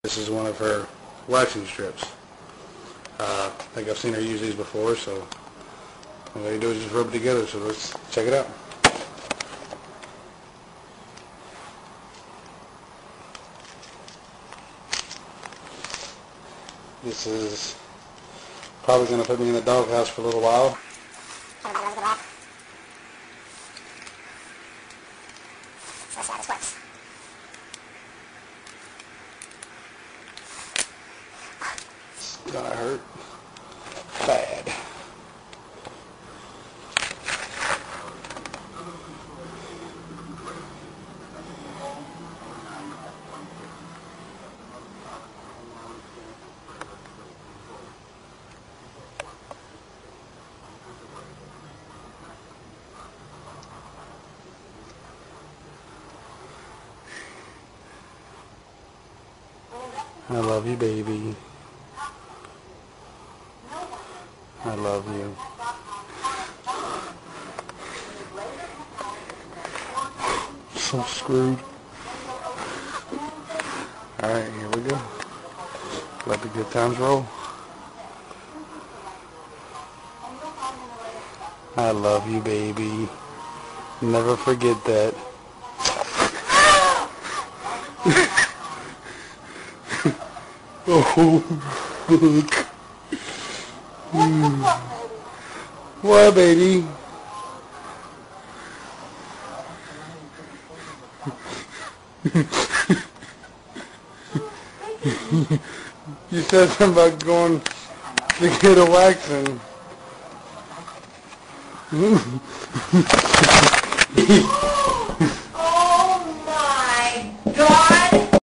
This is one of her waxing strips. I think I've seen her use these before, so all you do is just rub it together, so let's check it out. This is probably going to put me in the doghouse for a little while. Let's see how this works. It's gonna hurt bad. I love you, baby. I love you. So screwed. Alright, here we go. Let the good times roll. I love you, baby. Never forget that. Oh, look. What, baby? You said something about going to get a waxing.